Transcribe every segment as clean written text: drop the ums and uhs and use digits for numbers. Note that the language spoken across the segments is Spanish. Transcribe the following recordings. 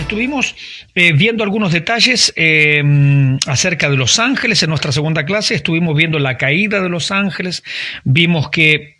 estuvimos viendo algunos detalles acerca de los ángeles. En nuestra segunda clase estuvimos viendo la caída de los ángeles. Vimos que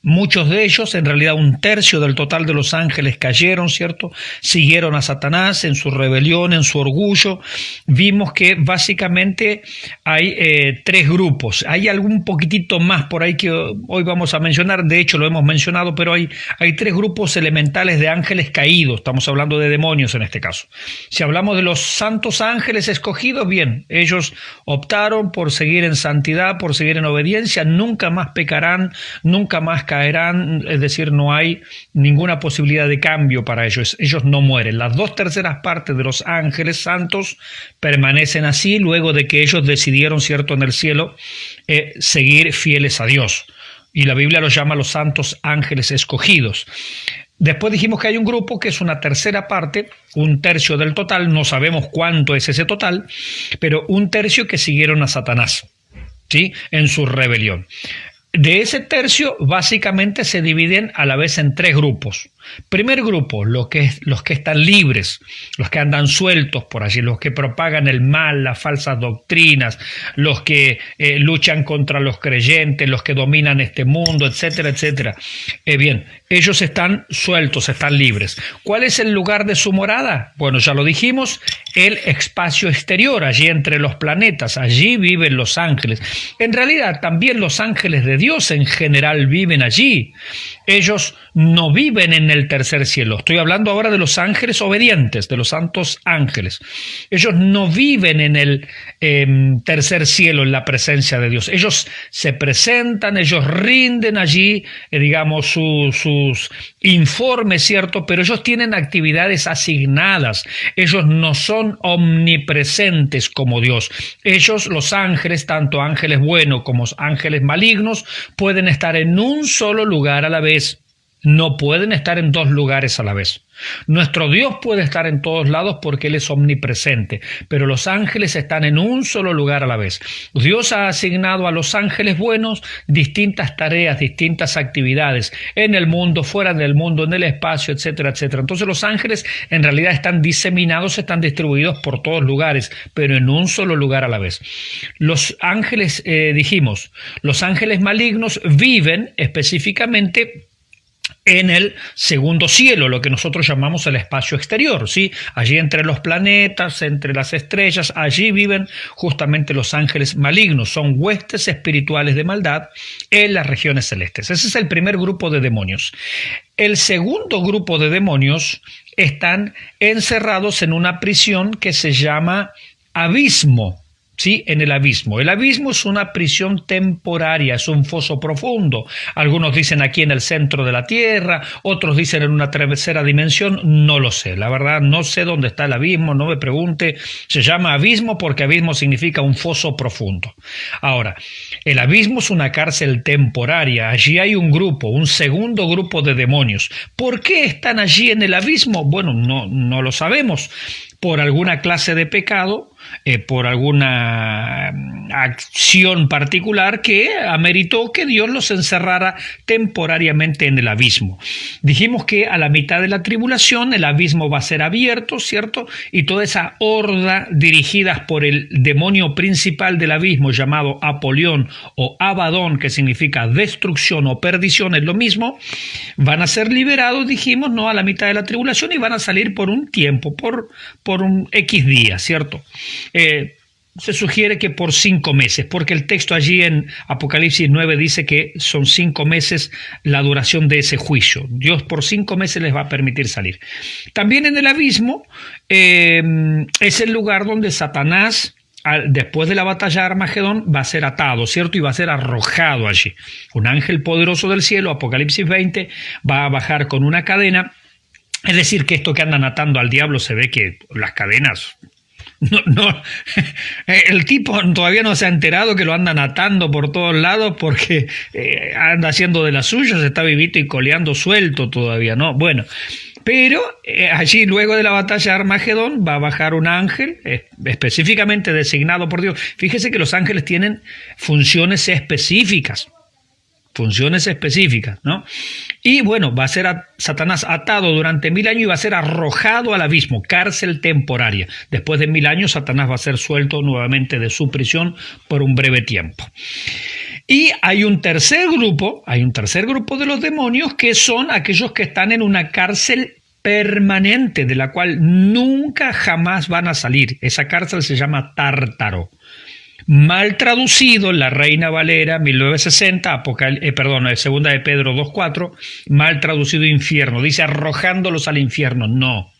muchos de ellos, en realidad un tercio del total de los ángeles cayeron, ¿cierto? Siguieron a Satanás en su rebelión, en su orgullo. Vimos que básicamente hay tres grupos. Hay algún poquitito más por ahí que hoy vamos a mencionar, de hecho lo hemos mencionado, pero hay tres grupos elementales de ángeles caídos. Estamos hablando de demonios en este caso. Si hablamos de los santos ángeles escogidos, bien, ellos optaron por seguir en santidad, por seguir en obediencia, nunca más pecarán, nunca más caerán, es decir, no hay ninguna posibilidad de cambio para ellos. Ellos no mueren. Las 2/3 partes de los ángeles santos permanecen así luego de que ellos decidieron, cierto, en el cielo seguir fieles a Dios. Y la Biblia los llama los santos ángeles escogidos. Después dijimos que hay un grupo que es una tercera parte, un tercio del total, no sabemos cuánto es ese total, pero un tercio que siguieron a Satanás, ¿sí?, en su rebelión. De ese tercio, básicamente se dividen a la vez en tres grupos. Primer grupo, los que están libres, los que andan sueltos por allí, los que propagan el mal, las falsas doctrinas, los que luchan contra los creyentes, los que dominan este mundo, etcétera, etcétera. Bien, ellos están sueltos, están libres. ¿Cuál es el lugar de su morada? Bueno, ya lo dijimos, el espacio exterior, allí entre los planetas, allí viven los ángeles. En realidad, también los ángeles de Dios en general viven allí. Ellos no viven en el tercer cielo. Estoy hablando ahora de los ángeles obedientes, de los santos ángeles. Ellos no viven en el tercer cielo, en la presencia de Dios. Ellos se presentan, ellos rinden allí, digamos, sus informes, ¿cierto? Pero ellos tienen actividades asignadas. Ellos no son omnipresentes como Dios. Ellos, los ángeles, tanto ángeles buenos como ángeles malignos, pueden estar en un solo lugar a la vez. No pueden estar en dos lugares a la vez. Nuestro Dios puede estar en todos lados porque Él es omnipresente, pero los ángeles están en un solo lugar a la vez. Dios ha asignado a los ángeles buenos distintas tareas, distintas actividades en el mundo, fuera del mundo, en el espacio, etcétera, etcétera. Entonces los ángeles en realidad están diseminados, están distribuidos por todos lugares, pero en un solo lugar a la vez. Los ángeles, dijimos, los ángeles malignos viven específicamente en el segundo cielo, lo que nosotros llamamos el espacio exterior, ¿sí? Allí entre los planetas, entre las estrellas, allí viven justamente los ángeles malignos, son huestes espirituales de maldad en las regiones celestes. Ese es el primer grupo de demonios. El segundo grupo de demonios están encerrados en una prisión que se llama abismo. Sí, en el abismo. El abismo es una prisión temporaria, es un foso profundo. Algunos dicen aquí en el centro de la tierra, otros dicen en una tercera dimensión, no lo sé. La verdad, no sé dónde está el abismo, no me pregunte. Se llama abismo porque abismo significa un foso profundo. Ahora, el abismo es una cárcel temporaria. Allí hay un grupo, un segundo grupo de demonios. ¿Por qué están allí en el abismo? Bueno, no lo sabemos. Por alguna clase de pecado, por alguna acción particular que ameritó que Dios los encerrara temporariamente en el abismo. Dijimos que a la mitad de la tribulación el abismo va a ser abierto, ¿cierto? Y toda esa horda dirigidas por el demonio principal del abismo llamado Apolión o Abadón, que significa destrucción o perdición, es lo mismo, van a ser liberados, dijimos, ¿no?, a la mitad de la tribulación y van a salir por un tiempo, por un X día, ¿cierto? Se sugiere que por 5 meses, porque el texto allí en Apocalipsis 9 dice que son 5 meses la duración de ese juicio. Dios por 5 meses les va a permitir salir. También en el abismo es el lugar donde Satanás, después de la batalla de Armagedón, va a ser atado, ¿cierto? Y va a ser arrojado allí. Un ángel poderoso del cielo, Apocalipsis 20, va a bajar con una cadena. Es decir, que esto que andan atando al diablo, se ve que las cadenas... el tipo todavía no se ha enterado que lo andan atando por todos lados porque anda haciendo de las suyas, está vivito y coleando suelto todavía, ¿no? Bueno, pero allí luego de la batalla de Armagedón va a bajar un ángel específicamente designado por Dios. Fíjese que los ángeles tienen funciones específicas, ¿no? Y bueno, va a ser Satanás atado durante 1000 años y va a ser arrojado al abismo, cárcel temporaria. Después de 1000 años, Satanás va a ser suelto nuevamente de su prisión por un breve tiempo. Y hay un tercer grupo de los demonios que son aquellos que están en una cárcel permanente, de la cual nunca jamás van a salir. Esa cárcel se llama Tártaro. Mal traducido en la Reina Valera 1960, segunda de Pedro 2.4, mal traducido infierno. Dice arrojándolos al infierno. No,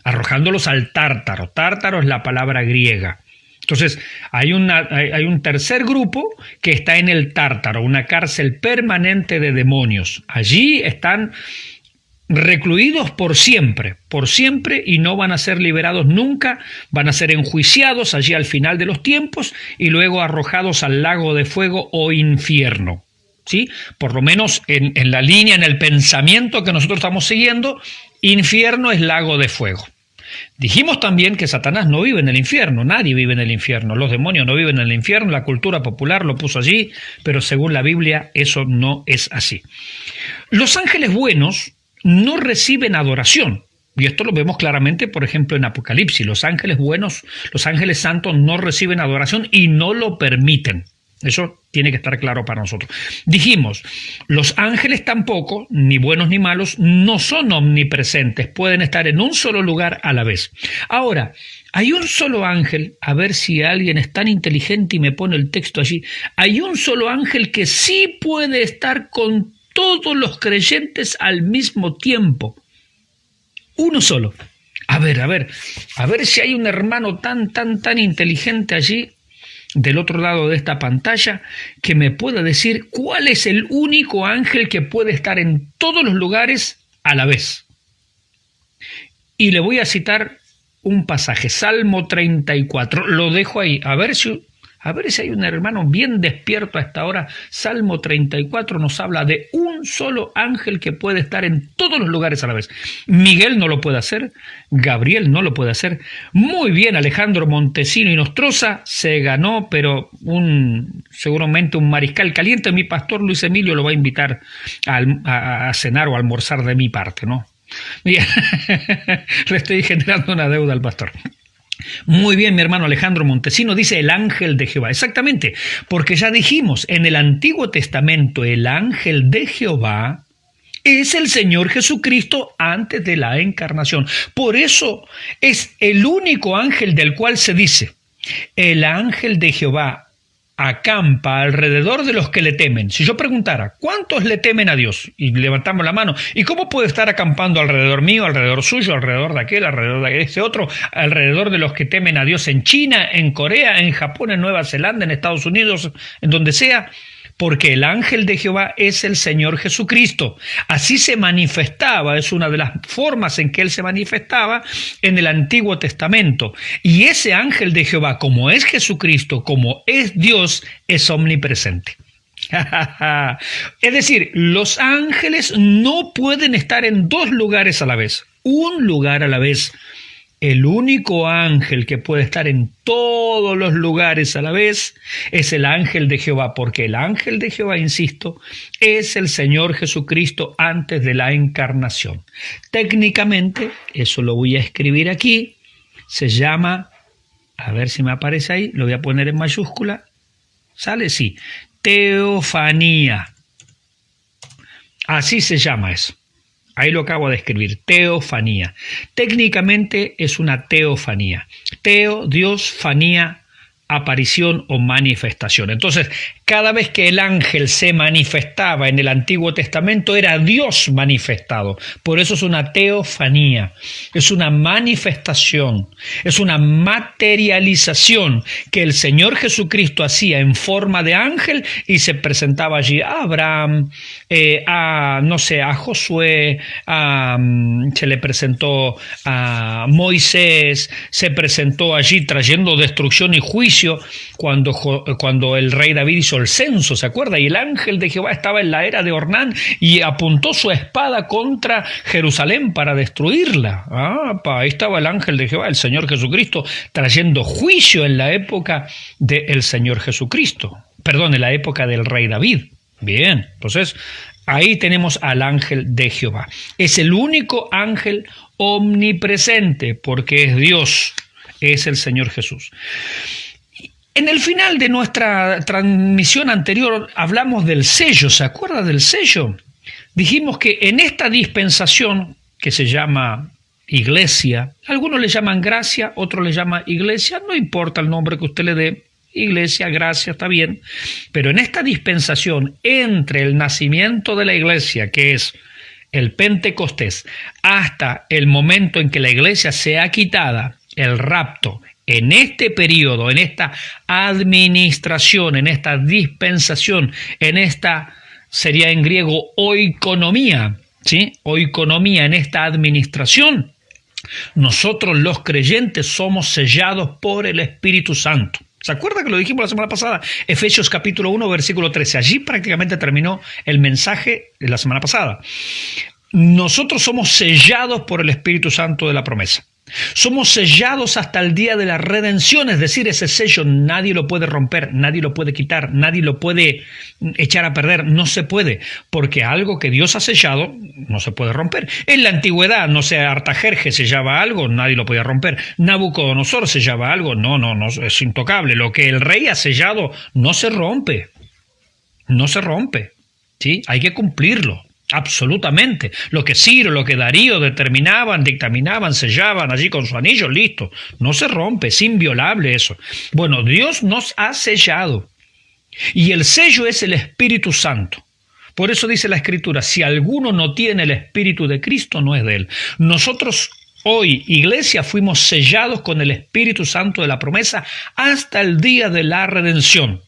arrojándolos al Tártaro. Tártaro es la palabra griega. Entonces, hay un tercer grupo que está en el Tártaro, una cárcel permanente de demonios. Allí están recluidos por siempre, y no van a ser liberados nunca, van a ser enjuiciados allí al final de los tiempos y luego arrojados al lago de fuego o infierno. ¿Sí? Por lo menos en la línea, en el pensamiento que nosotros estamos siguiendo, infierno es lago de fuego. Dijimos también que Satanás no vive en el infierno, nadie vive en el infierno, los demonios no viven en el infierno, la cultura popular lo puso allí, pero según la Biblia eso no es así. Los ángeles buenos no reciben adoración, y esto lo vemos claramente, por ejemplo, en Apocalipsis. Los ángeles buenos, los ángeles santos no reciben adoración y no lo permiten. Eso tiene que estar claro para nosotros. Dijimos, los ángeles tampoco, ni buenos ni malos, no son omnipresentes, pueden estar en un solo lugar a la vez. Ahora, hay un solo ángel, a ver si alguien es tan inteligente y me pone el texto allí, hay un solo ángel que sí puede estar con todos los creyentes al mismo tiempo. Uno solo. A ver si hay un hermano tan inteligente allí, del otro lado de esta pantalla, que me pueda decir cuál es el único ángel que puede estar en todos los lugares a la vez. Y le voy a citar un pasaje, Salmo 34, lo dejo ahí, a ver si hay un hermano bien despierto a esta hora. Salmo 34 nos habla de un solo ángel que puede estar en todos los lugares a la vez. Miguel no lo puede hacer, Gabriel no lo puede hacer. Muy bien, Alejandro Montesino y Nostroza se ganó, pero seguramente un mariscal caliente. Mi pastor Luis Emilio lo va a invitar a cenar o a almorzar de mi parte, ¿no? Bien, le estoy generando una deuda al pastor. Muy bien, mi hermano Alejandro Montesino dice el ángel de Jehová. Exactamente, porque ya dijimos, en el Antiguo Testamento el ángel de Jehová es el Señor Jesucristo antes de la encarnación. Por eso es el único ángel del cual se dice, el ángel de Jehová acampa alrededor de los que le temen. Si yo preguntara, ¿cuántos le temen a Dios? Y levantamos la mano. ¿Y cómo puede estar acampando alrededor mío, alrededor suyo, alrededor de aquel, alrededor de este otro, alrededor de los que temen a Dios en China, en Corea, en Japón, en Nueva Zelanda, en Estados Unidos, en donde sea? Porque el ángel de Jehová es el Señor Jesucristo. Así se manifestaba, es una de las formas en que Él se manifestaba en el Antiguo Testamento. Y ese ángel de Jehová, como es Jesucristo, como es Dios, es omnipresente. Es decir, los ángeles no pueden estar en dos lugares a la vez, un lugar a la vez. El único ángel que puede estar en todos los lugares a la vez es el ángel de Jehová, porque el ángel de Jehová, insisto, es el Señor Jesucristo antes de la encarnación. Técnicamente, eso lo voy a escribir aquí, se llama, a ver si me aparece ahí, lo voy a poner en mayúscula, ¿sale? Sí, teofanía. Así se llama eso. Ahí lo acabo de escribir, teofanía. Técnicamente es una teofanía. Teo, Dios, fanía, aparición o manifestación. Entonces, cada vez que el ángel se manifestaba en el Antiguo Testamento era Dios manifestado. Por eso es una teofanía, es una manifestación, es una materialización que el Señor Jesucristo hacía en forma de ángel y se presentaba allí a Abraham, a Josué, se le presentó a Moisés, se presentó allí trayendo destrucción y juicio cuando el rey David hizo el censo, ¿se acuerda? Y el ángel de Jehová estaba en la era de Ornán y apuntó su espada contra Jerusalén para destruirla. Ahí estaba el ángel de Jehová, el Señor Jesucristo, trayendo juicio en la época del Señor Jesucristo. Perdón, en la época del rey David. Bien, entonces Ahí tenemos al ángel de Jehová. Es el único ángel omnipresente porque es Dios, es el Señor Jesús. En el final de nuestra transmisión anterior hablamos del sello, ¿se acuerda del sello? Dijimos que en esta dispensación que se llama iglesia, algunos le llaman gracia, otros le llaman iglesia, no importa el nombre que usted le dé, iglesia, gracia, está bien, pero en esta dispensación entre el nacimiento de la iglesia, que es el Pentecostés, hasta el momento en que la iglesia sea quitada, el rapto, en este periodo, en esta administración, en esta dispensación, en esta, sería en griego, oikonomía, ¿sí? Oikonomía, en esta administración, nosotros los creyentes somos sellados por el Espíritu Santo. ¿Se acuerda que lo dijimos la semana pasada? Efesios capítulo 1, versículo 13. Allí prácticamente terminó el mensaje de la semana pasada. Nosotros somos sellados por el Espíritu Santo de la promesa. Somos sellados hasta el día de la redención, es decir, ese sello nadie lo puede romper, nadie lo puede quitar, nadie lo puede echar a perder, no se puede, porque algo que Dios ha sellado no se puede romper. En la antigüedad, no sé, Artajerjes sellaba algo, nadie lo podía romper. Nabucodonosor sellaba algo, no, es intocable. Lo que el rey ha sellado no se rompe, ¿sí? Hay que cumplirlo. Absolutamente. Lo que Ciro, lo que Darío determinaban, dictaminaban, sellaban allí con su anillo, listo. No se rompe, es inviolable eso. Bueno, Dios nos ha sellado. Y el sello es el Espíritu Santo. Por eso dice la Escritura, si alguno no tiene el Espíritu de Cristo, no es de él. Nosotros hoy, iglesia, fuimos sellados con el Espíritu Santo de la promesa hasta el día de la redención.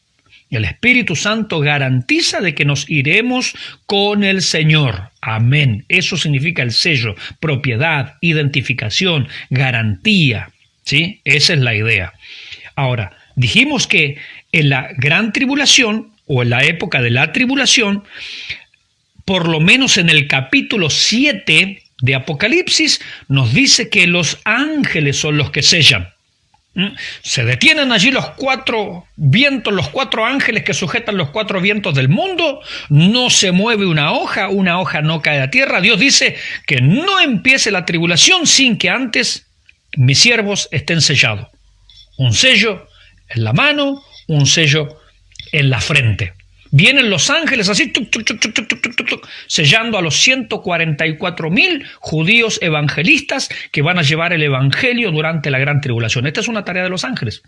El Espíritu Santo garantiza de que nos iremos con el Señor. Amén. Eso significa el sello, propiedad, identificación, garantía. ¿Sí? Esa es la idea. Ahora, dijimos que en la gran tribulación o en la época de la tribulación, por lo menos en el capítulo 7 de Apocalipsis, nos dice que los ángeles son los que sellan. Se detienen allí los cuatro vientos, los cuatro ángeles que sujetan los cuatro vientos del mundo, no se mueve una hoja no cae a tierra. Dios dice que no empiece la tribulación sin que antes mis siervos estén sellados. Un sello en la mano, un sello en la frente. Vienen los ángeles así, sellando a los 144.000 judíos evangelistas que van a llevar el evangelio durante la gran tribulación. Esta es una tarea de los ángeles.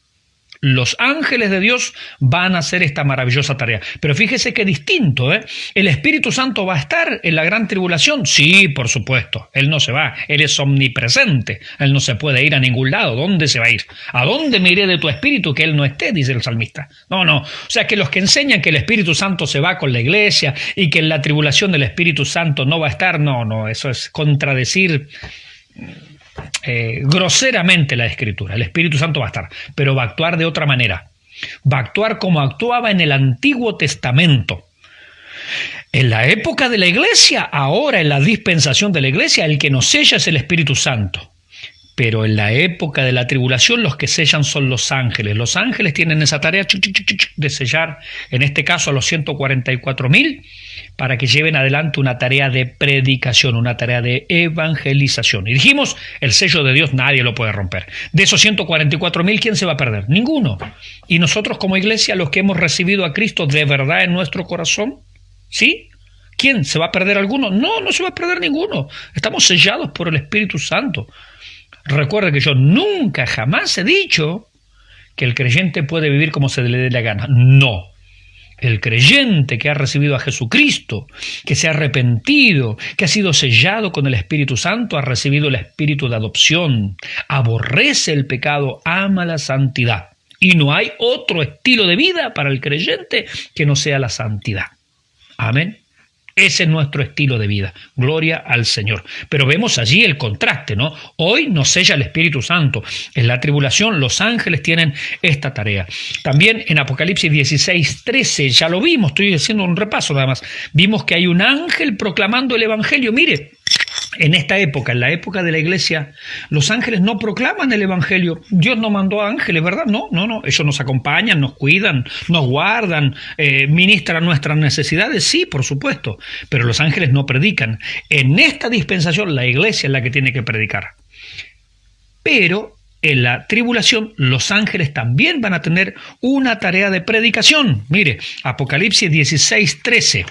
Los ángeles de Dios van a hacer esta maravillosa tarea. Pero fíjese qué distinto, ¿eh? ¿El Espíritu Santo va a estar en la gran tribulación? Sí, por supuesto. Él no se va. Él es omnipresente. Él no se puede ir a ningún lado. ¿Dónde se va a ir? ¿A dónde me iré de tu Espíritu que Él no esté? Dice el salmista. No. O sea que los que enseñan que el Espíritu Santo se va con la iglesia y que en la tribulación del Espíritu Santo no va a estar, no. Eso es contradecir groseramente la Escritura. El Espíritu Santo va a estar, pero va a actuar de otra manera. Va a actuar como actuaba en el Antiguo Testamento. En la época de la iglesia, ahora en la dispensación de la iglesia, el que nos sella es el Espíritu Santo. Pero en la época de la tribulación los que sellan son los ángeles. Los ángeles tienen esa tarea de sellar, en este caso a los 144.000, para que lleven adelante una tarea de predicación, una tarea de evangelización. Y dijimos, el sello de Dios nadie lo puede romper. De esos 144.000, ¿quién se va a perder? Ninguno. Y nosotros como iglesia, los que hemos recibido a Cristo de verdad en nuestro corazón, ¿sí? ¿Quién? ¿Se va a perder alguno? No se va a perder ninguno. Estamos sellados por el Espíritu Santo. Recuerde que yo nunca, jamás he dicho que el creyente puede vivir como se le dé la gana. No. El creyente que ha recibido a Jesucristo, que se ha arrepentido, que ha sido sellado con el Espíritu Santo, ha recibido el espíritu de adopción, aborrece el pecado, ama la santidad. Y no hay otro estilo de vida para el creyente que no sea la santidad. Amén. Ese es nuestro estilo de vida. Gloria al Señor. Pero vemos allí el contraste, ¿no? Hoy nos sella el Espíritu Santo. En la tribulación los ángeles tienen esta tarea. También en Apocalipsis 16:13, ya lo vimos, estoy haciendo un repaso nada más. Vimos que hay un ángel proclamando el Evangelio. Mire, En esta época, en la época de la iglesia, los ángeles no proclaman el evangelio. Dios no mandó a ángeles, ¿verdad? No. Ellos nos acompañan, nos cuidan, nos guardan, ministran nuestras necesidades, sí, por supuesto. Pero los ángeles no predican. En esta dispensación, la iglesia es la que tiene que predicar. Pero en la tribulación, los ángeles también van a tener una tarea de predicación. Mire, Apocalipsis 16:13.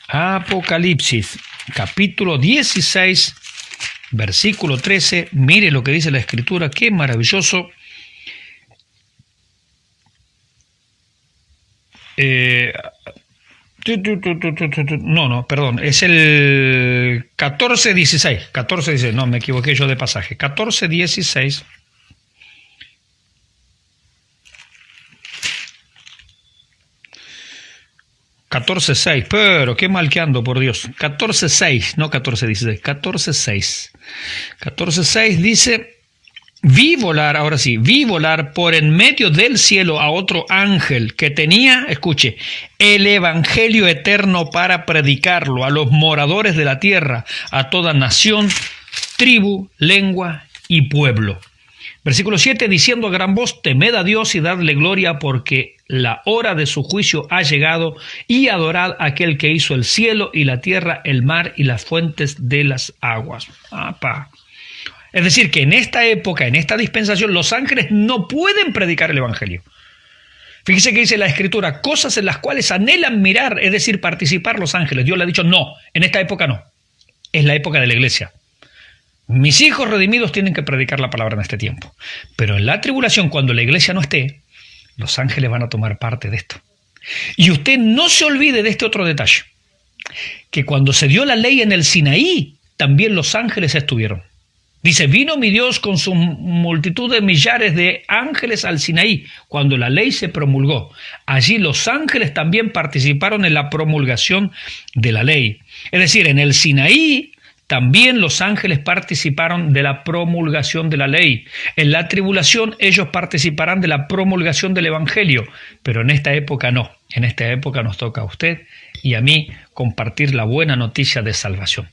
Apocalipsis, capítulo 16, versículo 13. Mire lo que dice la Escritura, qué maravilloso. Perdón, es el 14:16, no, me equivoqué yo de pasaje, 14:16. $14:6, pero qué mal que ando, por Dios. 14:6, no 14:16, 14:6. 14:6 dice: vi volar por en medio del cielo a otro ángel que tenía, escuche, el evangelio eterno para predicarlo a los moradores de la tierra, a toda nación, tribu, lengua y pueblo. Versículo 7, diciendo a gran voz: temed a Dios y dadle gloria, porque la hora de su juicio ha llegado, y adorad a aquel que hizo el cielo y la tierra, el mar y las fuentes de las aguas. Es decir, que en esta época, en esta dispensación, los ángeles no pueden predicar el evangelio. Fíjese que dice la Escritura, cosas en las cuales anhelan mirar, es decir, participar los ángeles. Dios le ha dicho, no, en esta época no. Es la época de la iglesia. Mis hijos redimidos tienen que predicar la palabra en este tiempo. Pero en la tribulación, cuando la iglesia no esté, los ángeles van a tomar parte de esto. Y usted no se olvide de este otro detalle, que cuando se dio la ley en el Sinaí, también los ángeles estuvieron. Dice, vino mi Dios con su multitud de millares de ángeles al Sinaí, cuando la ley se promulgó. Allí los ángeles también participaron en la promulgación de la ley. Es decir, en el Sinaí también los ángeles participaron de la promulgación de la ley. En la tribulación ellos participarán de la promulgación del evangelio, pero en esta época no. En esta época nos toca a usted y a mí compartir la buena noticia de salvación.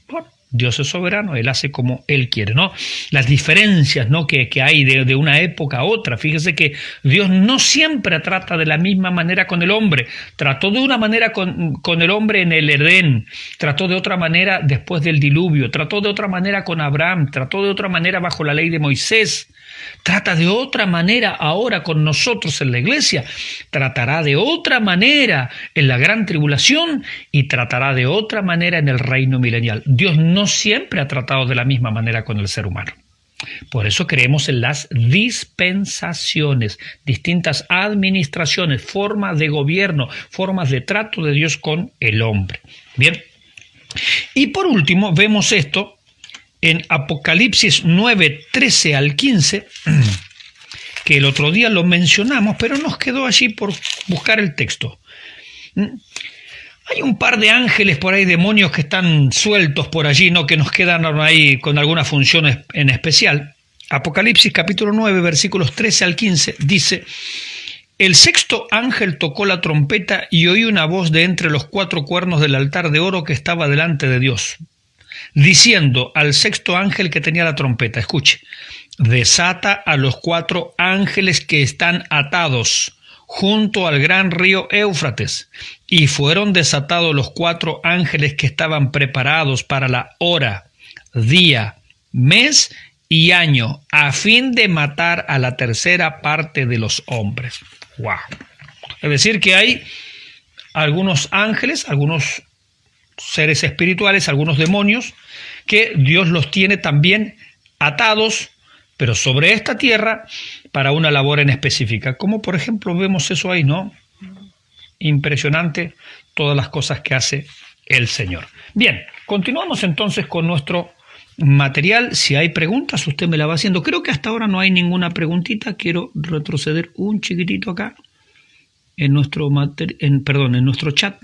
Dios es soberano, Él hace como Él quiere, ¿no? Las diferencias, ¿no?, que hay de una época a otra. Fíjese que Dios no siempre trata de la misma manera con el hombre. Trató de una manera con el hombre en el Edén, trató de otra manera después del diluvio, trató de otra manera con Abraham, trató de otra manera bajo la ley de Moisés, trata de otra manera ahora con nosotros en la iglesia, tratará de otra manera en la gran tribulación y tratará de otra manera en el reino milenial. Dios no siempre ha tratado de la misma manera con el ser humano. Por eso creemos en las dispensaciones, distintas administraciones, formas de gobierno, formas de trato de Dios con el hombre. Bien, y por último vemos esto en Apocalipsis 9, 13 al 15, que el otro día lo mencionamos, pero nos quedó allí por buscar el texto. Hay un par de ángeles por ahí, demonios que están sueltos por allí, ¿no?, que nos quedan ahí con alguna función en especial. Apocalipsis capítulo 9, versículos 13 al 15, dice: el sexto ángel tocó la trompeta y oí una voz de entre los 4 cuernos del altar de oro que estaba delante de Dios, diciendo al sexto ángel que tenía la trompeta, escuche, desata a los 4 ángeles que están atados junto al gran río Éufrates. Y fueron desatados los 4 ángeles que estaban preparados para la hora, día, mes y año, a fin de matar a la tercera parte de los hombres. ¡Wow! Es decir, que hay algunos ángeles, algunos seres espirituales, algunos demonios, que Dios los tiene también atados, pero sobre esta tierra, para una labor en específica. Como por ejemplo vemos eso ahí, ¿no? Impresionante todas las cosas que hace el Señor. Bien, continuamos entonces con nuestro material. Si hay preguntas, usted me la va haciendo. Creo que hasta ahora no hay ninguna preguntita. Quiero retroceder un chiquitito acá. En nuestro chat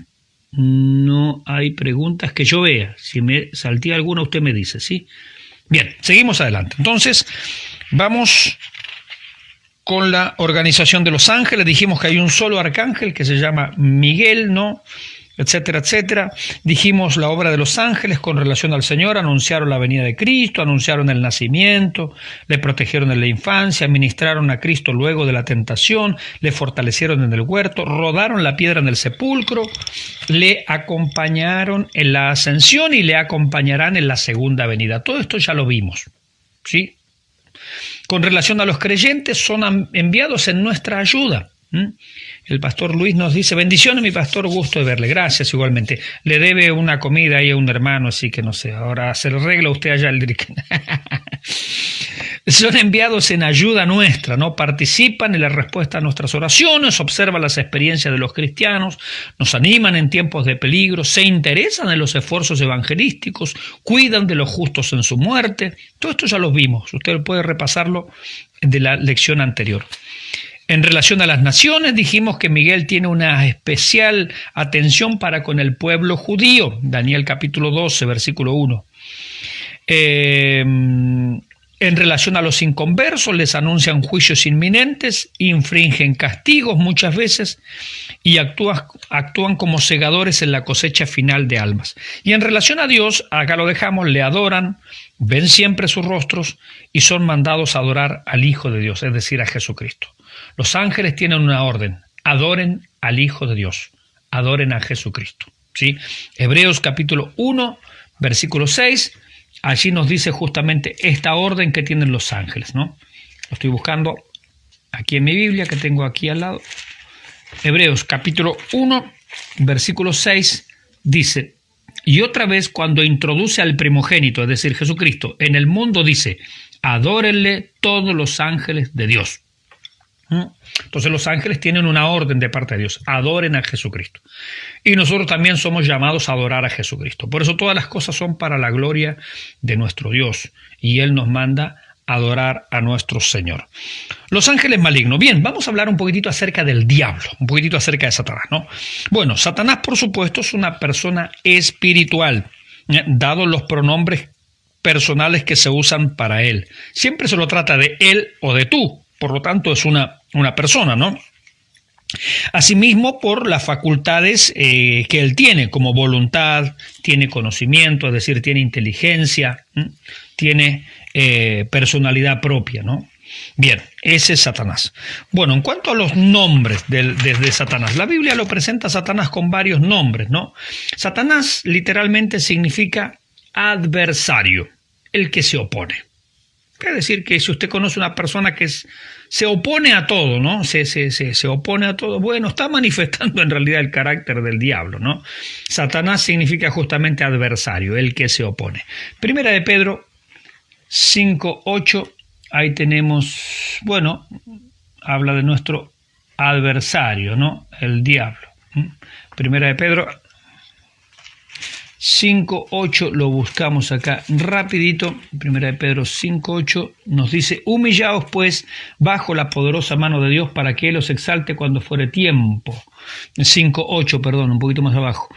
no hay preguntas que yo vea. Si me salté alguna, usted me dice, ¿sí? Bien, seguimos adelante. Entonces, vamos con la organización de los ángeles. Dijimos que hay un solo arcángel que se llama Miguel, ¿no? etcétera, etcétera. Dijimos la obra de los ángeles con relación al Señor, anunciaron la venida de Cristo, anunciaron el nacimiento, le protegieron en la infancia, ministraron a Cristo luego de la tentación, le fortalecieron en el huerto, rodaron la piedra en el sepulcro, le acompañaron en la ascensión y le acompañarán en la segunda venida. Todo esto ya lo vimos, ¿sí? Con relación a los creyentes, son enviados en nuestra ayuda. El pastor Luis nos dice: bendiciones, mi pastor, gusto de verle. Gracias, igualmente. Le debe una comida ahí a un hermano, así que no sé, ahora se le arregla usted allá el drink. Son enviados en ayuda nuestra, ¿no? Participan en la respuesta a nuestras oraciones, observan las experiencias de los cristianos, nos animan en tiempos de peligro, se interesan en los esfuerzos evangelísticos, cuidan de los justos en su muerte. Todo esto ya lo vimos, usted puede repasarlo de la lección anterior. En relación a las naciones, dijimos que Miguel tiene una especial atención para con el pueblo judío. Daniel capítulo 12, versículo 1. En relación a los inconversos, les anuncian juicios inminentes, infringen castigos muchas veces y actúan como segadores en la cosecha final de almas. Y en relación a Dios, acá lo dejamos, le adoran, ven siempre sus rostros y son mandados a adorar al Hijo de Dios, es decir, a Jesucristo. Los ángeles tienen una orden: adoren al Hijo de Dios, adoren a Jesucristo, ¿sí? Hebreos capítulo 1, versículo 6, allí nos dice justamente esta orden que tienen los ángeles, ¿no? Lo estoy buscando aquí en mi Biblia, que tengo aquí al lado. Hebreos capítulo 1, versículo 6, dice: y otra vez cuando introduce al primogénito, es decir, Jesucristo, en el mundo, dice: adórenle todos los ángeles de Dios. Entonces los ángeles tienen una orden de parte de Dios: adoren a Jesucristo. Y nosotros también somos llamados a adorar a Jesucristo. Por eso todas las cosas son para la gloria de nuestro Dios, y Él nos manda a adorar a nuestro Señor. Los ángeles malignos. Bien, vamos a hablar un poquitito acerca del diablo, un poquitito acerca de Satanás, ¿no? Bueno, Satanás, por supuesto, es una persona espiritual, dados los pronombres personales que se usan para él. Siempre se lo trata de él o de tú. Por lo tanto, es una persona, ¿no? Asimismo, por las facultades que él tiene, como voluntad, tiene conocimiento, es decir, tiene inteligencia, tiene personalidad propia, ¿no? Bien, ese es Satanás. Bueno, en cuanto a los nombres de Satanás, la Biblia lo presenta a Satanás con varios nombres, ¿no? Satanás literalmente significa adversario, el que se opone. Quiere decir que si usted conoce una persona que se opone a todo, ¿no? Se opone a todo, bueno, está manifestando en realidad el carácter del diablo, ¿no? Satanás significa justamente adversario, el que se opone. Primera de Pedro 5:8, ahí tenemos, bueno, habla de nuestro adversario, ¿no? El diablo. Primera de Pedro 5:8, lo buscamos acá rapidito. Primera de Pedro 5:8 nos dice: humillaos pues bajo la poderosa mano de Dios para que Él os exalte cuando fuere tiempo. 5:8, perdón, un poquito más abajo.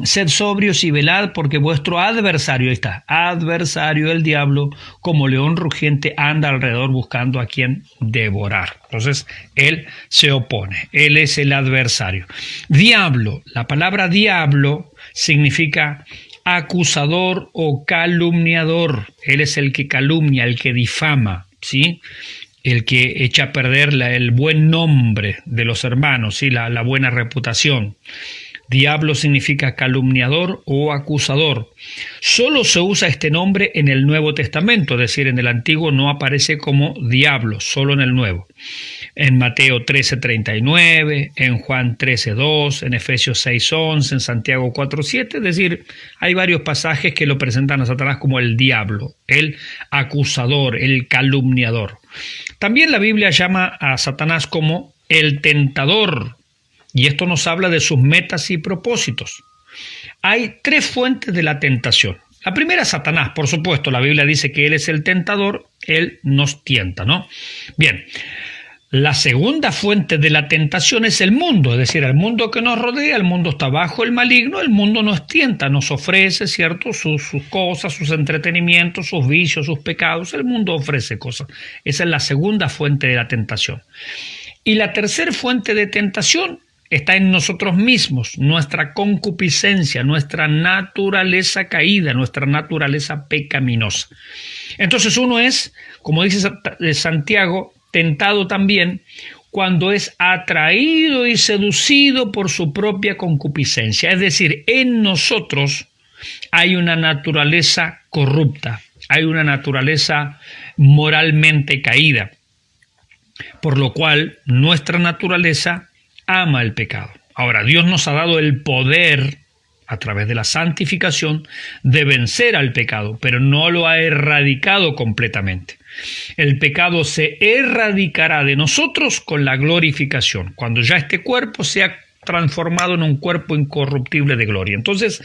Sed sobrios y velad, porque vuestro adversario, ahí está, adversario, el diablo, como león rugiente, anda alrededor buscando a quien devorar. Entonces, él se opone, él es el adversario. Diablo, la palabra diablo significa acusador o calumniador. Él es el que calumnia, el que difama, ¿sí? El que echa a perder el buen nombre de los hermanos, ¿sí? La buena reputación. Diablo significa calumniador o acusador. Solo se usa este nombre en el Nuevo Testamento, es decir, en el Antiguo no aparece como diablo, solo en el Nuevo. En Mateo 13:39, en Juan 13:2, en Efesios 6:11, en Santiago 4:7, es decir, hay varios pasajes que lo presentan a Satanás como el diablo, el acusador, el calumniador. También la Biblia llama a Satanás como el tentador, y esto nos habla de sus metas y propósitos. Hay tres fuentes de la tentación. La primera es Satanás, por supuesto, la Biblia dice que él es el tentador, él nos tienta, ¿no? Bien, la segunda fuente de la tentación es el mundo, es decir, el mundo que nos rodea, el mundo está bajo el maligno, el mundo nos tienta, nos ofrece, ¿cierto?, sus cosas, sus entretenimientos, sus vicios, sus pecados, el mundo ofrece cosas. Esa es la segunda fuente de la tentación. Y la tercera fuente de tentación está en nosotros mismos, nuestra concupiscencia, nuestra naturaleza caída, nuestra naturaleza pecaminosa. Entonces uno es, como dice Santiago, tentado también cuando es atraído y seducido por su propia concupiscencia. Es decir, en nosotros hay una naturaleza corrupta, hay una naturaleza moralmente caída, por lo cual nuestra naturaleza ama el pecado. Ahora, Dios nos ha dado el poder, a través de la santificación, de vencer al pecado, pero no lo ha erradicado completamente. El pecado se erradicará de nosotros con la glorificación, cuando ya este cuerpo sea transformado en un cuerpo incorruptible de gloria. Entonces,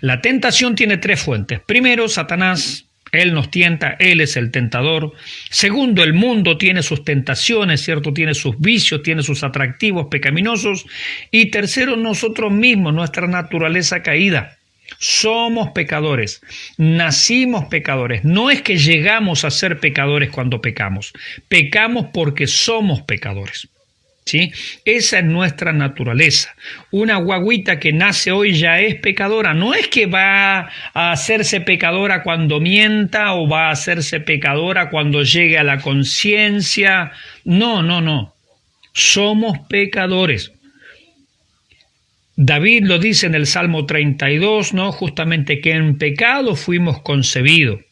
la tentación tiene tres fuentes. Primero, Satanás. Él nos tienta, Él es el tentador. Segundo, el mundo tiene sus tentaciones, ¿cierto? Tiene sus vicios, tiene sus atractivos pecaminosos. Y tercero, nosotros mismos, nuestra naturaleza caída. Somos pecadores, nacimos pecadores. No es que llegamos a ser pecadores cuando pecamos. Pecamos porque somos pecadores. ¿Sí? Esa es nuestra naturaleza. Una guagüita que nace hoy ya es pecadora. No es que va a hacerse pecadora cuando mienta o va a hacerse pecadora cuando llegue a la conciencia. No. Somos pecadores. David lo dice en el Salmo 32, ¿no? Justamente que en pecado fuimos concebidos.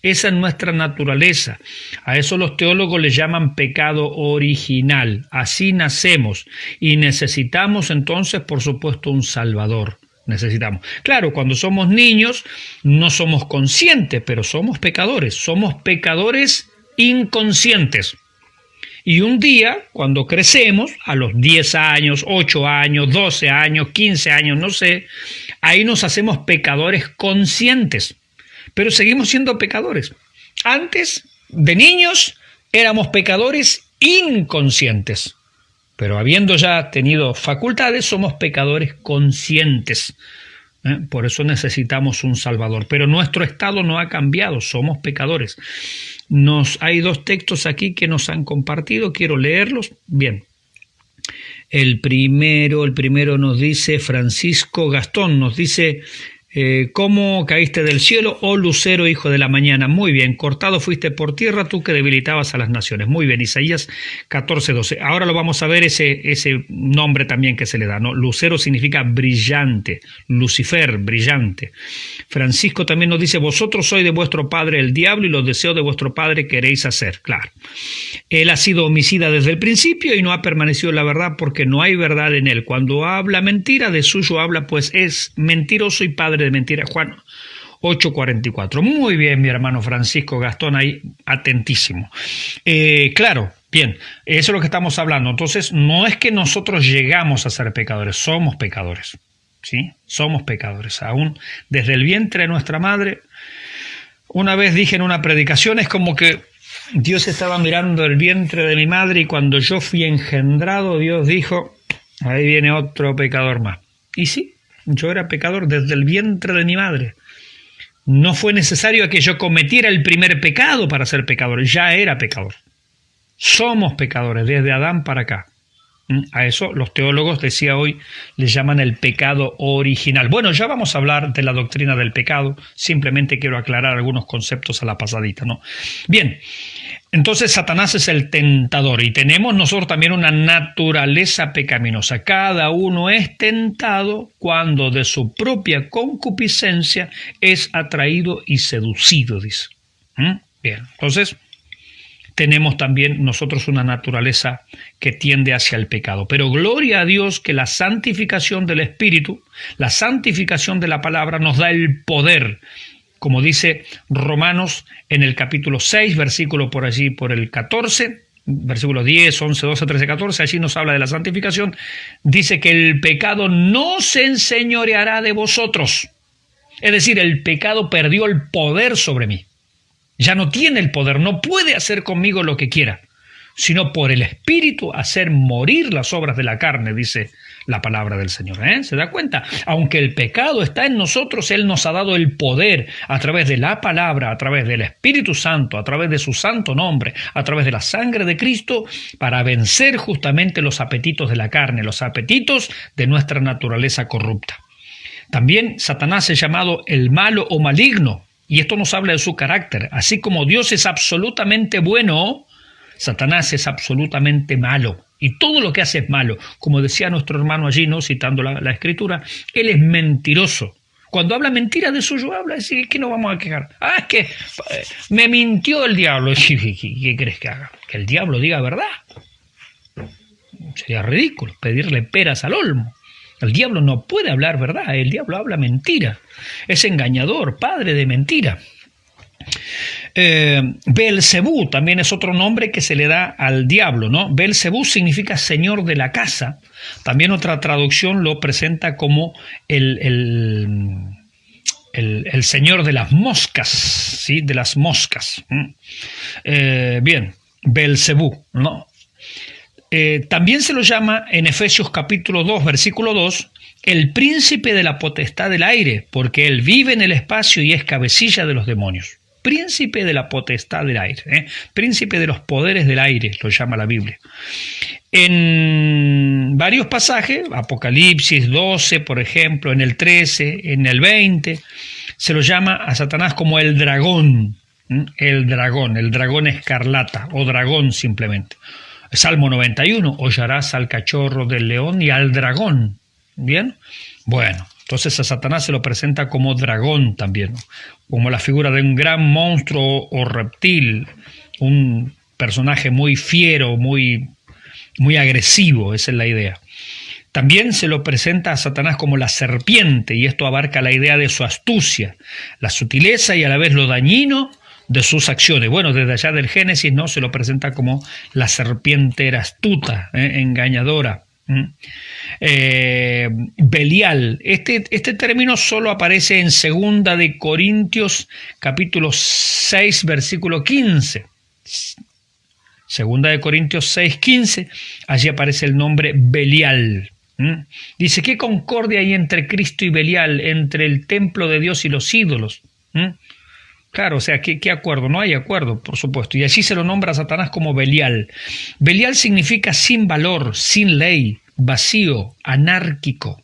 Esa es nuestra naturaleza. A eso los teólogos le llaman pecado original. Así nacemos y necesitamos entonces, por supuesto, un Salvador. Necesitamos. Claro, cuando somos niños no somos conscientes, pero somos pecadores inconscientes. Y un día, cuando crecemos, a los 10 años, 8 años, 12 años, 15 años, no sé, ahí nos hacemos pecadores conscientes. Pero seguimos siendo pecadores. Antes, de niños, éramos pecadores inconscientes. Pero habiendo ya tenido facultades, somos pecadores conscientes. Por eso necesitamos un Salvador. Pero nuestro estado no ha cambiado, somos pecadores. Hay dos textos aquí que nos han compartido, quiero leerlos. Bien. El primero nos dice Francisco Gastón, nos dice... ¿Cómo caíste del cielo, oh lucero, hijo de la mañana? Muy bien, cortado fuiste por tierra, tú que debilitabas a las naciones. Muy bien, Isaías 14:12. Ahora lo vamos a ver ese nombre también que se le da, ¿no? Lucero significa brillante, Lucifer, brillante. Francisco también nos dice, vosotros sois de vuestro padre el diablo y los deseos de vuestro padre queréis hacer. Claro, él ha sido homicida desde el principio y no ha permanecido en la verdad porque no hay verdad en él. Cuando habla mentira, de suyo habla, pues es mentiroso y padre de mentira. Juan 8:44. Muy bien, mi hermano Francisco Gastón, ahí atentísimo. Claro, bien, eso es lo que estamos hablando. Entonces, no es que nosotros llegamos a ser pecadores, somos pecadores. ¿Sí? Somos pecadores. Aún desde el vientre de nuestra madre, una vez dije en una predicación, es como que Dios estaba mirando el vientre de mi madre y cuando yo fui engendrado, Dios dijo, ahí viene otro pecador más. Y sí, yo era pecador desde el vientre de mi madre. No fue necesario que yo cometiera el primer pecado para ser pecador, ya era pecador. Somos pecadores desde Adán para acá. A eso los teólogos, decía hoy, le llaman el pecado original. Bueno, ya vamos a hablar de la doctrina del pecado, simplemente quiero aclarar algunos conceptos a la pasadita, ¿no? Bien, entonces Satanás es el tentador y tenemos nosotros también una naturaleza pecaminosa. Cada uno es tentado cuando de su propia concupiscencia es atraído y seducido, dice. Bien, entonces tenemos también nosotros una naturaleza que tiende hacia el pecado. Pero gloria a Dios que la santificación del Espíritu, la santificación de la palabra nos da el poder, como dice Romanos en el capítulo 6, versículo por allí, por el 14, versículos 10, 11, 12, 13, 14, allí nos habla de la santificación, dice que el pecado no se enseñoreará de vosotros. Es decir, el pecado perdió el poder sobre mí. Ya no tiene el poder, no puede hacer conmigo lo que quiera. sino por el Espíritu hacer morir las obras de la carne, dice la palabra del Señor. ¿Se da cuenta? Aunque el pecado está en nosotros, Él nos ha dado el poder a través de la palabra, a través del Espíritu Santo, a través de su santo nombre, a través de la sangre de Cristo, para vencer justamente los apetitos de la carne, los apetitos de nuestra naturaleza corrupta. También Satanás es llamado el malo o maligno, y esto nos habla de su carácter. Así como Dios es absolutamente bueno, Satanás es absolutamente malo. Y todo lo que hace es malo. Como decía nuestro hermano allí, ¿no?, citando la Escritura, él es mentiroso. Cuando habla mentira de suyo, habla así, que no vamos a quejar. Es que me mintió el diablo. ¿Qué crees que haga? ¿Que el diablo diga verdad? Sería ridículo pedirle peras al olmo. El diablo no puede hablar verdad, el diablo habla mentira. Es engañador, padre de mentira. Beelzebú también es otro nombre que se le da al diablo, ¿no? Beelzebú significa señor de la casa. También otra traducción lo presenta como el señor de las moscas, ¿sí? De las moscas. Bien, Beelzebú, ¿no? También se lo llama en Efesios capítulo 2, versículo 2, el príncipe de la potestad del aire, porque él vive en el espacio y es cabecilla de los demonios. Príncipe de la potestad del aire, príncipe de los poderes del aire, lo llama la Biblia. En varios pasajes, Apocalipsis 12, por ejemplo, en el 13, en el 20, se lo llama a Satanás como el dragón escarlata o dragón simplemente. Salmo 91, hollarás al cachorro del león y al dragón. ¿Bien? Bueno, entonces a Satanás se lo presenta como dragón también, ¿no?, como la figura de un gran monstruo o reptil, un personaje muy fiero, muy agresivo, esa es la idea. También se lo presenta a Satanás como la serpiente, y esto abarca la idea de su astucia, la sutileza y a la vez lo dañino de sus acciones. Bueno, desde allá del Génesis, ¿no?, se lo presenta como la serpiente era astuta, engañadora. Belial, este término solo aparece en 2 de Corintios capítulo 6 versículo 15. 2 de Corintios 6, 15, allí aparece el nombre Belial. Dice, ¿qué concordia hay entre Cristo y Belial, entre el templo de Dios y los ídolos? Claro, o sea, ¿qué acuerdo? No hay acuerdo, por supuesto. Y allí se lo nombra a Satanás como Belial. Belial significa sin valor, sin ley, vacío, anárquico.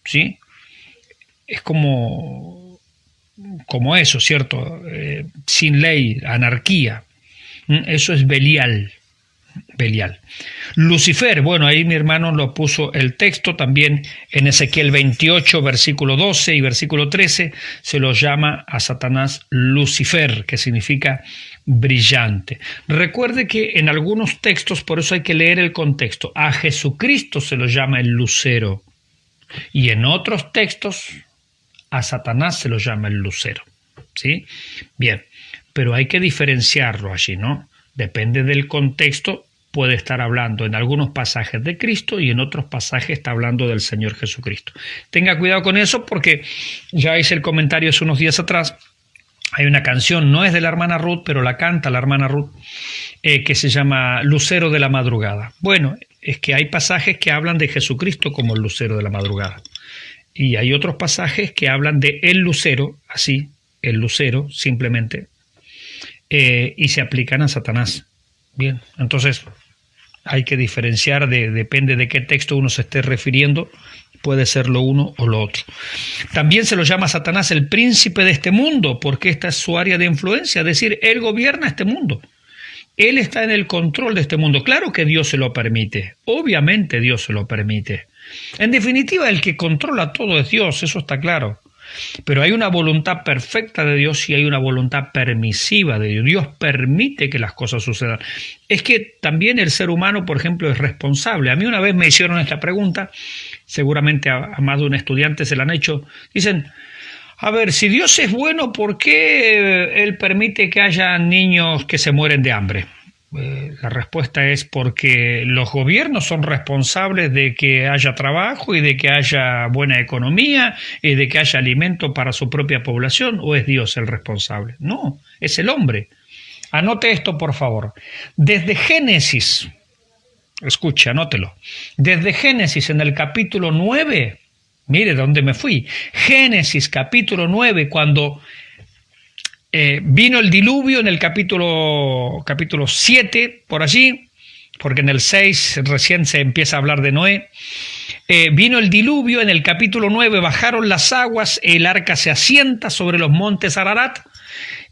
¿Sí? Es como eso, ¿cierto? Sin ley, anarquía. Eso es Belial. Belial. Lucifer, bueno, ahí mi hermano lo puso el texto, también en Ezequiel 28, versículo 12 y versículo 13, se lo llama a Satanás Lucifer, que significa brillante. Recuerde que en algunos textos, por eso hay que leer el contexto, a Jesucristo se lo llama el lucero, y en otros textos a Satanás se lo llama el lucero. ¿Sí? Bien, pero hay que diferenciarlo allí, ¿no? Depende del contexto, puede estar hablando en algunos pasajes de Cristo y en otros pasajes está hablando del Señor Jesucristo. Tenga cuidado con eso porque ya hice el comentario hace unos días atrás. Hay una canción, no es de la hermana Ruth, pero la canta la hermana Ruth, que se llama Lucero de la Madrugada. Bueno, es que hay pasajes que hablan de Jesucristo como el lucero de la madrugada. Y hay otros pasajes que hablan de el lucero, así, el lucero, simplemente, y se aplican a Satanás. Bien, entonces hay que diferenciar, depende de qué texto uno se esté refiriendo, puede ser lo uno o lo otro. También se lo llama a Satanás el príncipe de este mundo, porque esta es su área de influencia, es decir, él gobierna este mundo. Él está en el control de este mundo. Claro que Dios se lo permite, obviamente Dios se lo permite. En definitiva, el que controla todo es Dios, eso está claro. Pero hay una voluntad perfecta de Dios y hay una voluntad permisiva de Dios. Dios permite que las cosas sucedan. Es que también el ser humano, por ejemplo, es responsable. A mí una vez me hicieron esta pregunta, seguramente a más de un estudiante se la han hecho. Dicen, a ver, si Dios es bueno, ¿por qué Él permite que haya niños que se mueren de hambre? La respuesta es porque los gobiernos son responsables de que haya trabajo y de que haya buena economía y de que haya alimento para su propia población, ¿o es Dios el responsable? No, es el hombre. Anote esto, por favor. Desde Génesis, escuche, anótelo. Desde Génesis en el capítulo 9, mire dónde me fui. Génesis capítulo 9, cuando vino el diluvio en el capítulo 7, por allí, porque en el 6 recién se empieza a hablar de Noé. Vino el diluvio, en el capítulo 9 bajaron las aguas, el arca se asienta sobre los montes Ararat,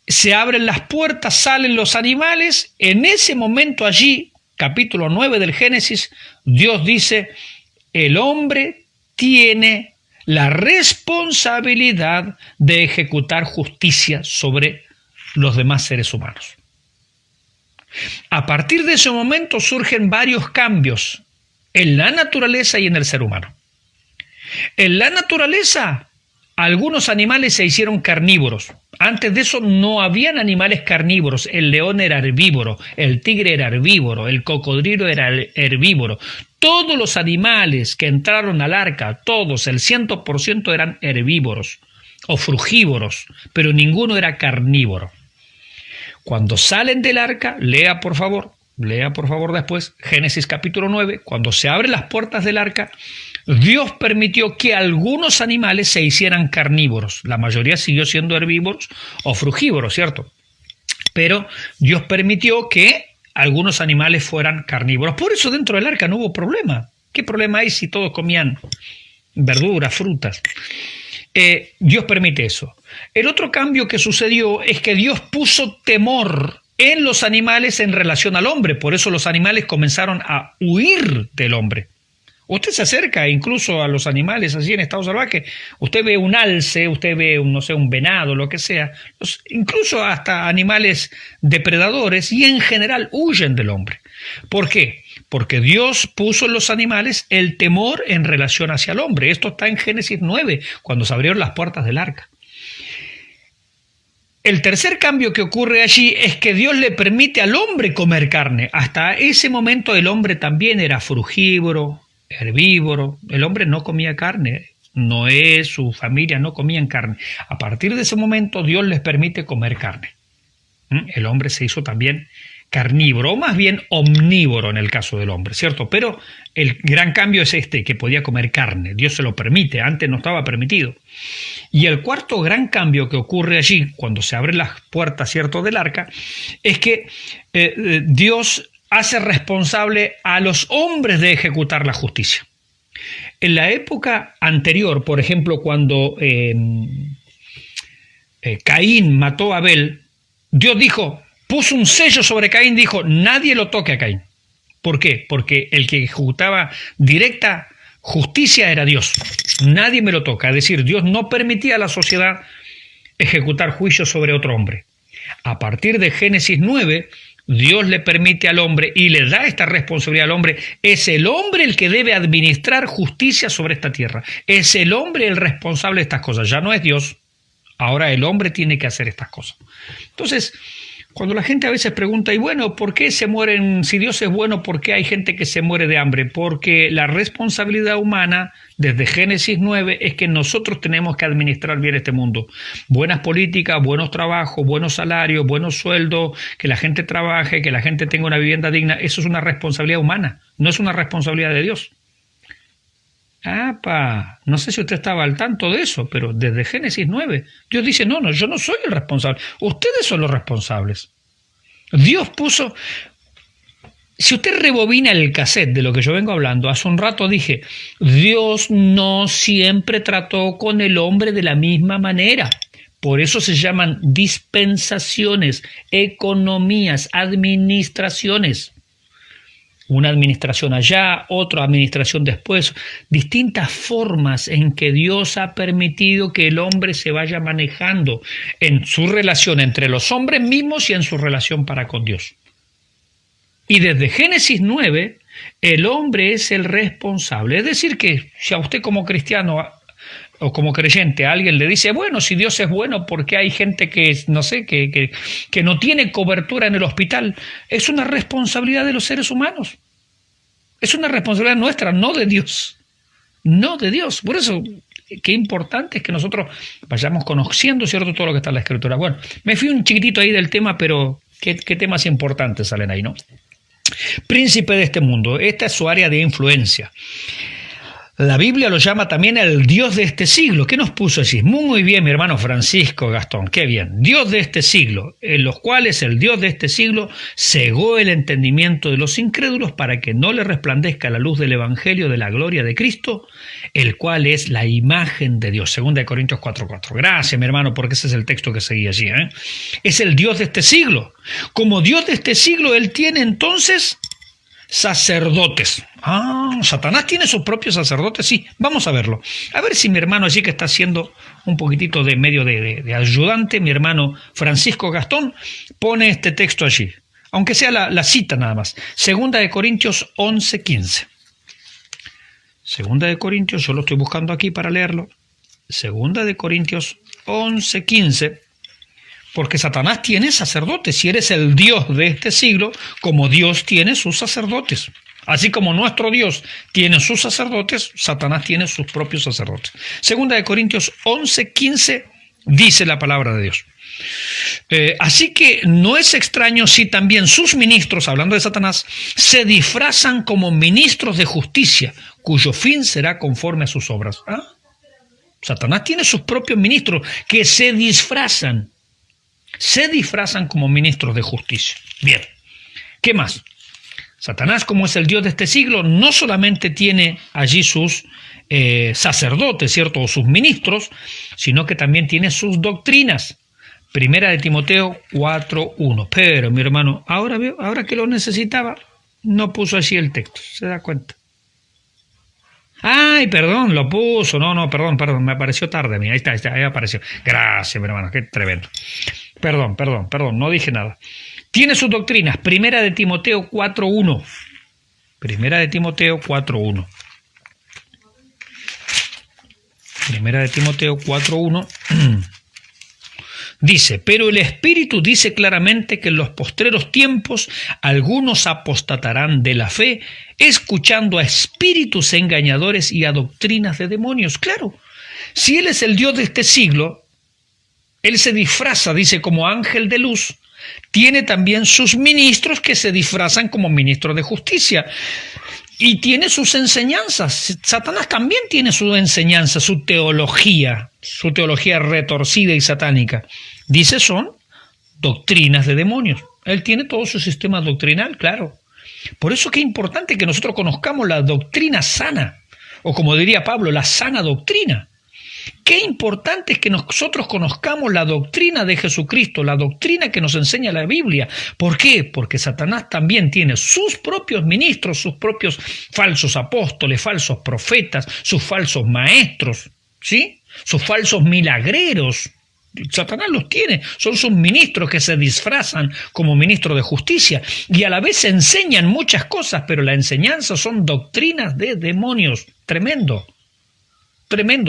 se abren las puertas, salen los animales. En ese momento allí, capítulo 9 del Génesis, Dios dice, el hombre tiene la responsabilidad de ejecutar justicia sobre los demás seres humanos. A partir de ese momento surgen varios cambios en la naturaleza y en el ser humano. En la naturaleza, algunos animales se hicieron carnívoros. Antes de eso no habían animales carnívoros. El león era herbívoro, el tigre era herbívoro, el cocodrilo era herbívoro. Todos los animales que entraron al arca, todos, el 100% eran herbívoros o frugívoros, pero ninguno era carnívoro. Cuando salen del arca, lea por favor después, Génesis capítulo 9, cuando se abren las puertas del arca, Dios permitió que algunos animales se hicieran carnívoros. La mayoría siguió siendo herbívoros o frugívoros, ¿cierto? Pero Dios permitió que algunos animales fueran carnívoros. Por eso dentro del arca no hubo problema. ¿Qué problema hay si todos comían verduras, frutas? Dios permite eso. El otro cambio que sucedió es que Dios puso temor en los animales en relación al hombre. Por eso los animales comenzaron a huir del hombre. Usted se acerca incluso a los animales así en estado salvaje, usted ve un alce, usted ve un venado, lo que sea, incluso hasta animales depredadores, y en general huyen del hombre. ¿Por qué? Porque Dios puso en los animales el temor en relación hacia el hombre. Esto está en Génesis 9, cuando se abrieron las puertas del arca. El tercer cambio que ocurre allí es que Dios le permite al hombre comer carne. Hasta ese momento el hombre también era frugívoro, herbívoro. El hombre no comía carne. Noé, su familia no comían carne. A partir de ese momento Dios les permite comer carne. El hombre se hizo también carnívoro, o más bien omnívoro en el caso del hombre, ¿cierto? Pero el gran cambio es que podía comer carne. Dios se lo permite, antes no estaba permitido. Y el cuarto gran cambio que ocurre allí, cuando se abren las puertas, ¿cierto?, del arca, es que Dios hace responsable a los hombres de ejecutar la justicia. En la época anterior, por ejemplo, cuando Caín mató a Abel, Dios puso un sello sobre Caín, dijo, nadie lo toque a Caín. ¿Por qué? Porque el que ejecutaba directa justicia era Dios. Nadie me lo toca. Es decir, Dios no permitía a la sociedad ejecutar juicio sobre otro hombre. A partir de Génesis 9, Dios le permite al hombre y le da esta responsabilidad al hombre. Es el hombre el que debe administrar justicia sobre esta tierra. Es el hombre el responsable de estas cosas. Ya no es Dios. Ahora el hombre tiene que hacer estas cosas. Entonces, cuando la gente a veces pregunta, y bueno, ¿por qué se mueren? Si Dios es bueno, ¿por qué hay gente que se muere de hambre? Porque la responsabilidad humana, desde Génesis 9, es que nosotros tenemos que administrar bien este mundo. Buenas políticas, buenos trabajos, buenos salarios, buenos sueldos, que la gente trabaje, que la gente tenga una vivienda digna. Eso es una responsabilidad humana, no es una responsabilidad de Dios. No sé si usted estaba al tanto de eso, pero desde Génesis 9, Dios dice, no, yo no soy el responsable, ustedes son los responsables. Dios puso, si usted rebobina el cassette de lo que yo vengo hablando, hace un rato dije, Dios no siempre trató con el hombre de la misma manera. Por eso se llaman dispensaciones, economías, administraciones. Una administración allá, otra administración después, distintas formas en que Dios ha permitido que el hombre se vaya manejando en su relación entre los hombres mismos y en su relación para con Dios. Y desde Génesis 9, el hombre es el responsable. Es decir que si a usted como cristiano o como creyente alguien le dice, bueno, si Dios es bueno, ¿por qué hay gente que no tiene cobertura en el hospital? Es una responsabilidad de los seres humanos. Es una responsabilidad nuestra, no de Dios. No de Dios. Por eso, qué importante es que nosotros vayamos conociendo, ¿cierto?, todo lo que está en la Escritura. Bueno, me fui un chiquitito ahí del tema, pero ¿Qué temas importantes salen ahí, no? Príncipe de este mundo, esta es su área de influencia. La Biblia lo llama también el Dios de este siglo. ¿Qué nos puso allí? Muy bien, mi hermano Francisco Gastón, qué bien. Dios de este siglo, en los cuales el Dios de este siglo cegó el entendimiento de los incrédulos para que no le resplandezca la luz del Evangelio de la gloria de Cristo, el cual es la imagen de Dios. 2 Corintios 4:4. Gracias, mi hermano, porque ese es el texto que seguía allí. Es el Dios de este siglo. Como Dios de este siglo, Él tiene entonces sacerdotes. Satanás tiene sus propios sacerdotes, sí, vamos a verlo. A ver si mi hermano allí que está haciendo un poquitito de medio de ayudante, mi hermano Francisco Gastón, pone este texto allí, aunque sea la cita nada más. 2 Corintios 11:15. 2 Corintios, yo lo estoy buscando aquí para leerlo. 2 Corintios 11:15. Porque Satanás tiene sacerdotes. Si eres el Dios de este siglo, como Dios tiene sus sacerdotes. Así como nuestro Dios tiene sus sacerdotes, Satanás tiene sus propios sacerdotes. 2 Corintios 11:15 dice la palabra de Dios. Así que no es extraño si también sus ministros, hablando de Satanás, se disfrazan como ministros de justicia, cuyo fin será conforme a sus obras. Satanás tiene sus propios ministros que se disfrazan como ministros de justicia. Bien, ¿qué más? Satanás, como es el Dios de este siglo, no solamente tiene allí sus sacerdotes, ¿cierto?, o sus ministros, sino que también tiene sus doctrinas. 1 Timoteo 4:1. Pero, mi hermano, ahora que lo necesitaba, no puso así el texto, ¿se da cuenta? Ay, perdón, lo puso. No, perdón, me apareció tarde. Ahí está, ahí apareció. Gracias, mi hermano, qué tremendo. Perdón, no dije nada. Tiene sus doctrinas. 1 Timoteo 4:1. 1 Timoteo 4:1. 1 Timoteo 4:1. Dice, pero el Espíritu dice claramente que en los postreros tiempos algunos apostatarán de la fe, escuchando a espíritus engañadores y a doctrinas de demonios. Claro, si Él es el Dios de este siglo, Él se disfraza, dice, como ángel de luz, tiene también sus ministros que se disfrazan como ministros de justicia. Y tiene sus enseñanzas. Satanás también tiene su enseñanza, su teología retorcida y satánica. Dice, son doctrinas de demonios. Él tiene todo su sistema doctrinal, claro. Por eso es que es importante que nosotros conozcamos la doctrina sana, o como diría Pablo, la sana doctrina. Qué importante es que nosotros conozcamos la doctrina de Jesucristo, la doctrina que nos enseña la Biblia. ¿Por qué? Porque Satanás también tiene sus propios ministros, sus propios falsos apóstoles, falsos profetas, sus falsos maestros, ¿sí? Sus falsos milagreros. Satanás los tiene, son sus ministros que se disfrazan como ministros de justicia y a la vez enseñan muchas cosas, pero la enseñanza son doctrinas de demonios. Tremendo.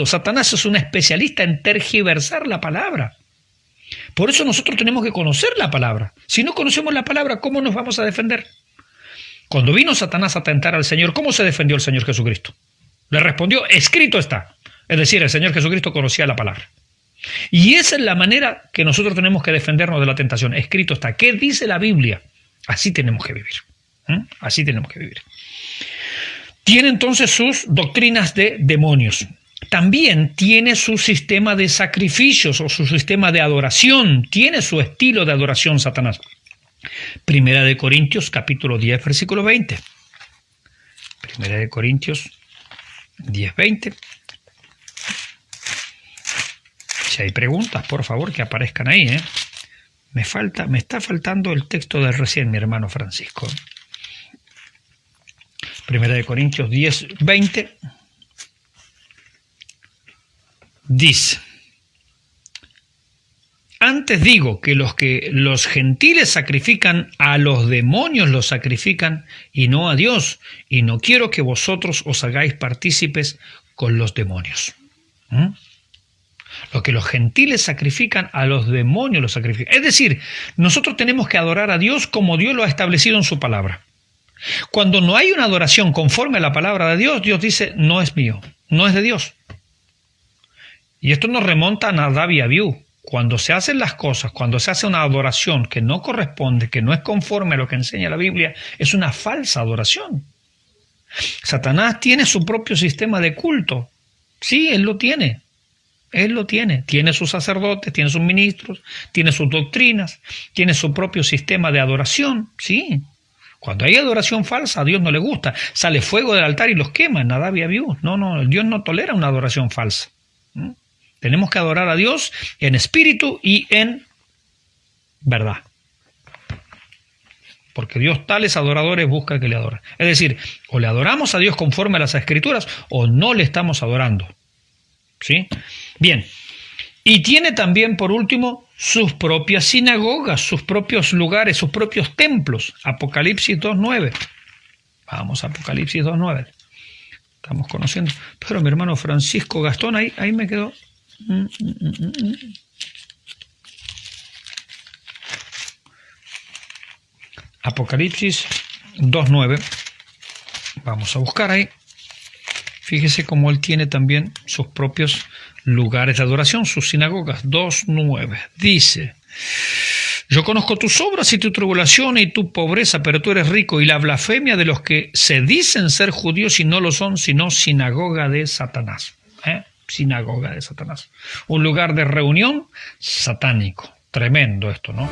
Satanás es un especialista en tergiversar la palabra. Por eso nosotros tenemos que conocer la palabra. Si no conocemos la palabra, ¿cómo nos vamos a defender? Cuando vino Satanás a tentar al Señor, ¿cómo se defendió el Señor Jesucristo? Le respondió, escrito está. Es decir, el Señor Jesucristo conocía la palabra. Y esa es la manera que nosotros tenemos que defendernos de la tentación. Escrito está. ¿Qué dice la Biblia? Así tenemos que vivir. Así tenemos que vivir. Tiene entonces sus doctrinas de demonios. También tiene su sistema de sacrificios o su sistema de adoración. Tiene su estilo de adoración Satanás. 1 Corintios capítulo 10, versículo 20. 1 Corintios 10, 20. Si hay preguntas, por favor, que aparezcan ahí. Me está faltando el texto de recién, mi hermano Francisco. 1 Corintios 10, 20. Dice, antes digo que los gentiles sacrifican a los demonios, los sacrifican y no a Dios, y no quiero que vosotros os hagáis partícipes con los demonios. Lo que los gentiles sacrifican, a los demonios los sacrifican. Es decir, nosotros tenemos que adorar a Dios como Dios lo ha establecido en su palabra. Cuando no hay una adoración conforme a la palabra de Dios, Dios dice, no es mío, no es de Dios. Y esto nos remonta a Nadab y Abiú. cuando se hacen las cosas, cuando se hace una adoración que no corresponde, que no es conforme a lo que enseña la Biblia, es una falsa adoración. Satanás tiene su propio sistema de culto. Sí, él lo tiene. Él lo tiene. Tiene sus sacerdotes, tiene sus ministros, tiene sus doctrinas, tiene su propio sistema de adoración. Sí. Cuando hay adoración falsa, a Dios no le gusta. Sale fuego del altar y los quema. Nadab y Abiú. No, Dios no tolera una adoración falsa. Tenemos que adorar a Dios en espíritu y en verdad. Porque Dios tales adoradores busca que le adoren. Es decir, o le adoramos a Dios conforme a las Escrituras o no le estamos adorando. ¿Sí? Bien. Y tiene también, por último, sus propias sinagogas, sus propios lugares, sus propios templos. Apocalipsis 2.9. Vamos a Apocalipsis 2.9. Estamos conociendo. Pero mi hermano Francisco Gastón, ahí me quedó. Apocalipsis 2.9. Vamos a buscar ahí. Fíjese cómo él tiene también sus propios lugares de adoración, sus sinagogas. 2.9. Dice: yo conozco tus obras y tu tribulación y tu pobreza, pero tú eres rico, y la blasfemia de los que se dicen ser judíos y no lo son, sino sinagoga de Satanás. Sinagoga de Satanás. Un lugar de reunión satánico. Tremendo esto, ¿no?